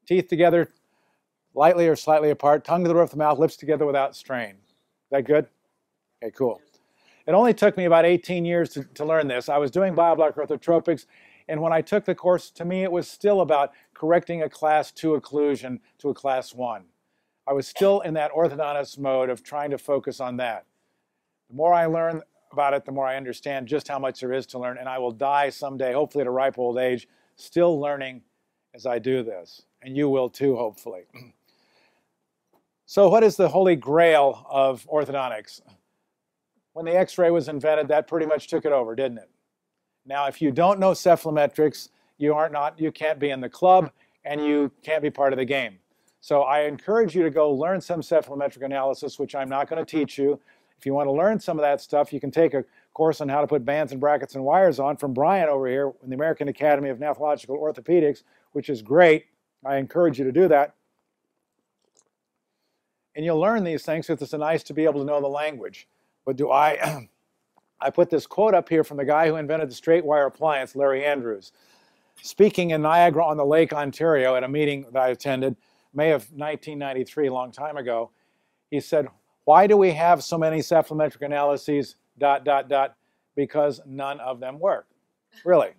Teeth together, lightly or slightly apart. Tongue to the roof of the mouth, lips together without strain. Is that good? Okay, cool. It only took me about 18 years to learn this. I was doing bioblock orthotropics, and when I took the course, to me, it was still about correcting a class 2 occlusion to a class 1. I was still in that orthodontist mode of trying to focus on that. The more I learn about it, the more I understand just how much there is to learn, and I will die someday, hopefully at a ripe old age, still learning as I do this, and you will too, hopefully. So what is the Holy Grail of orthodontics? When the X-ray was invented, that pretty much took it over, didn't it? Now, if you don't know cephalometrics, you can't be in the club, and you can't be part of the game. So I encourage you to go learn some cephalometric analysis, which I'm not going to teach you. If you want to learn some of that stuff, you can take a course on how to put bands and brackets and wires on from Brian over here in the American Academy of Nephological Orthopedics, which is great. I encourage you to do that. And you'll learn these things because it's nice to be able to know the language. But I put this quote up here from the guy who invented the straight wire appliance, Larry Andrews. Speaking in Niagara-on-the-Lake, Ontario, at a meeting that I attended, May of 1993, a long time ago, he said, "Why do we have so many cephalometric analyses, ... because none of them work." Really.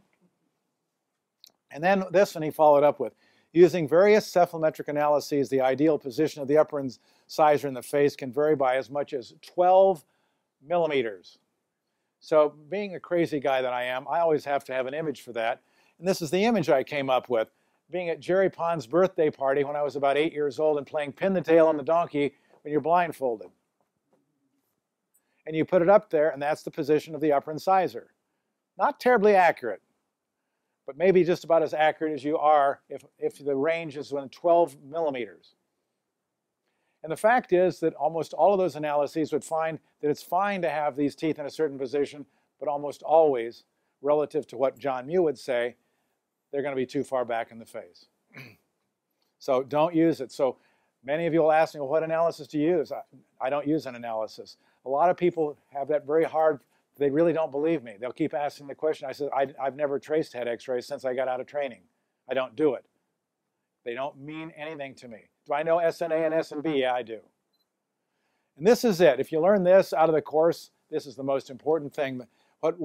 And then this one he followed up with, "Using various cephalometric analyses, the ideal position of the upper incisor in the face can vary by as much as 12 millimeters. So being a crazy guy that I am, I always have to have an image for that. And this is the image I came up with. Being at Jerry Pond's birthday party when I was about 8 years old and playing pin the tail on the donkey when you're blindfolded. And you put it up there, and that's the position of the upper incisor. Not terribly accurate, but maybe just about as accurate as you are if the range is within 12 millimeters. And the fact is that almost all of those analyses would find that it's fine to have these teeth in a certain position, but almost always, relative to what John Mew would say, they're going to be too far back in the face. So don't use it. So many of you will ask me, well, what analysis do you use? I don't use an analysis. A lot of people have that very hard, they really don't believe me. They'll keep asking the question. I said, I've never traced head x-rays since I got out of training. I don't do it. They don't mean anything to me. Do I know SNA and SNB? Yeah, I do. And this is it. If you learn this out of the course, this is the most important thing. What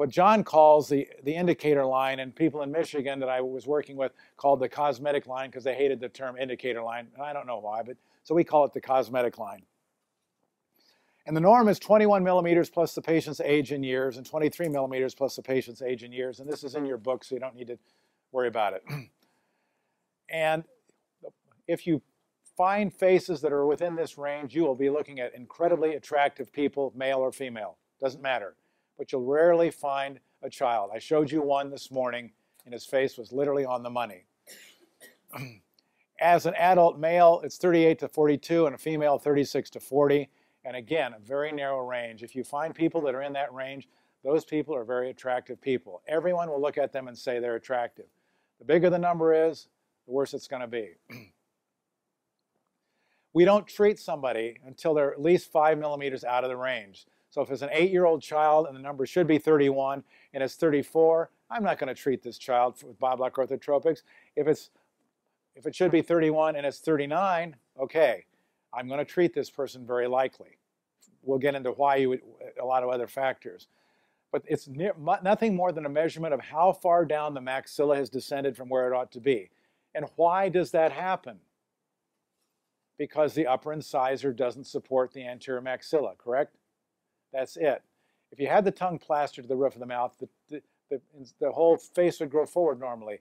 John calls the indicator line, and people in Michigan that I was working with called the cosmetic line because they hated the term indicator line. And I don't know why, but so we call it the cosmetic line. And the norm is 21 millimeters plus the patient's age in years and 23 millimeters plus the patient's age in years. And this is in your book, so you don't need to worry about it. And if you find faces that are within this range, you will be looking at incredibly attractive people, male or female. Doesn't matter. But you'll rarely find a child. I showed you one this morning, and his face was literally on the money. As an adult male, it's 38 to 42, and a female, 36 to 40. And again, a very narrow range. If you find people that are in that range, those people are very attractive people. Everyone will look at them and say they're attractive. The bigger the number is, the worse it's going to be. We don't treat somebody until they're at least 5 millimeters out of the range. So if it's an 8-year-old child and the number should be 31 and it's 34, I'm not going to treat this child with bioblock orthotropics. If it should be 31 and it's 39, okay, I'm going to treat this person very likely. We'll get into why you would, a lot of other factors. But it's nothing more than a measurement of how far down the maxilla has descended from where it ought to be. And why does that happen? Because the upper incisor doesn't support the anterior maxilla, correct? That's it. If you had the tongue plastered to the roof of the mouth, the whole face would grow forward normally.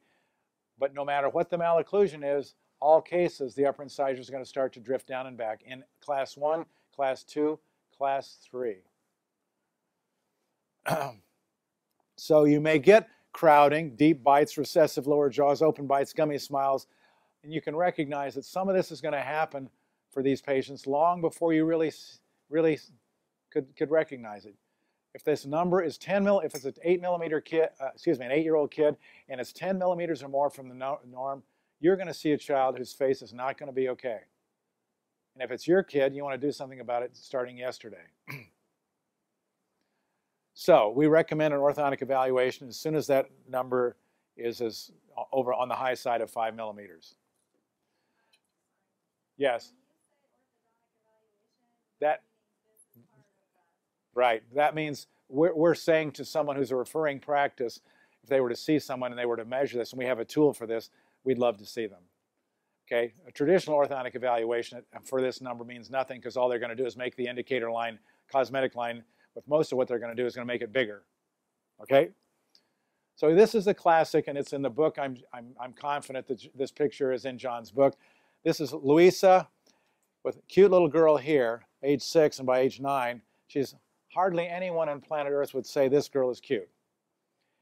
But no matter what the malocclusion is, all cases, the upper incisor is going to start to drift down and back in class 1, class 2, class 3. So you may get crowding, deep bites, recessive lower jaws, open bites, gummy smiles, and you can recognize that some of this is going to happen for these patients long before you really could recognize it. If this number is 10 mil, if it's an 8-millimeter kid, an 8-year-old kid, and it's 10 millimeters or more from the norm, you're going to see a child whose face is not going to be okay. And if it's your kid, you want to do something about it starting yesterday. So we recommend an orthodontic evaluation as soon as that number is over on the high side of 5 millimeters. Yes. Right. That means we're saying to someone who's a referring practice, if they were to see someone and they were to measure this, and we have a tool for this, we'd love to see them. Okay. A traditional orthodontic evaluation for this number means nothing because all they're going to do is make the indicator line, cosmetic line, with most of what they're going to do is going to make it bigger. Okay. So this is a classic, and it's in the book. I'm confident that this picture is in John's book. This is Louisa with a cute little girl here, age 6, and by age 9, she's hardly anyone on planet Earth would say this girl is cute.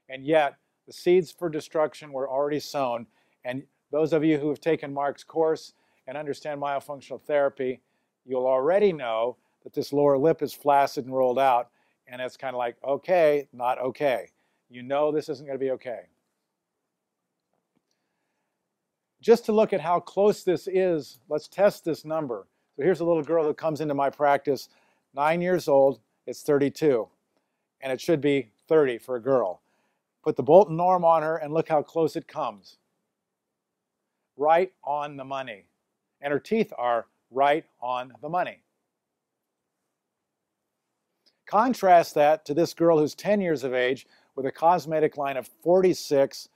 And yet, the seeds for destruction were already sown. And those of you who have taken Mark's course and understand myofunctional therapy, you'll already know that this lower lip is flaccid and rolled out. And it's kind of like, okay, not okay. You know this isn't going to be okay. Just to look at how close this is, let's test this number. So here's a little girl who comes into my practice, 9 years old, it's 32. And it should be 30 for a girl. Put the Bolton norm on her and look how close it comes. Right on the money. And her teeth are right on the money. Contrast that to this girl who's 10 years of age with a cosmetic line of 46,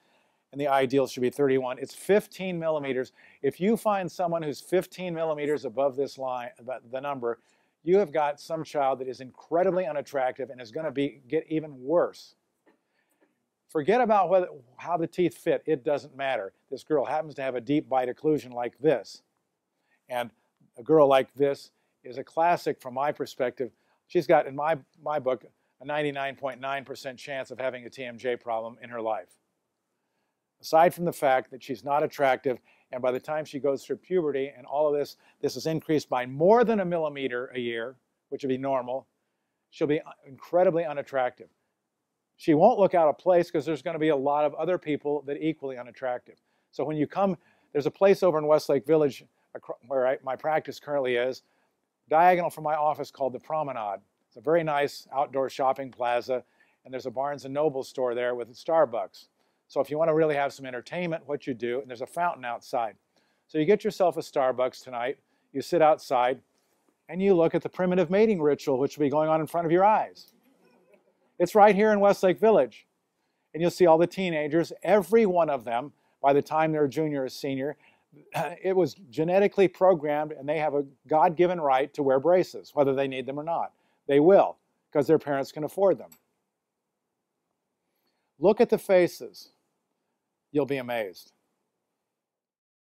and the ideal should be 31. It's 15 millimeters. If you find someone who's 15 millimeters above this line, the number, you have got some child that is incredibly unattractive and is going to get even worse. Forget about how the teeth fit. It doesn't matter. This girl happens to have a deep bite occlusion like this. And a girl like this is a classic from my perspective. She's got, in my book, a 99.9% chance of having a TMJ problem in her life. Aside from the fact that she's not attractive, and by the time she goes through puberty and all of this, this is increased by more than 1 millimeter a year, which would be normal, she'll be incredibly unattractive. She won't look out of place because there's going to be a lot of other people that are equally unattractive. So when you come, there's a place over in Westlake Village where my practice currently is, diagonal from my office called the Promenade. It's a very nice outdoor shopping plaza, and there's a Barnes & Noble store there with a Starbucks. So if you want to really have some entertainment, what you do, and there's a fountain outside. So you get yourself a Starbucks tonight, you sit outside, and you look at the primitive mating ritual, which will be going on in front of your eyes. It's right here in Westlake Village. And you'll see all the teenagers, every one of them, by the time they're a junior or senior, it was genetically programmed, and they have a God-given right to wear braces, whether they need them or not. They will, because their parents can afford them. Look at the faces. You'll be amazed.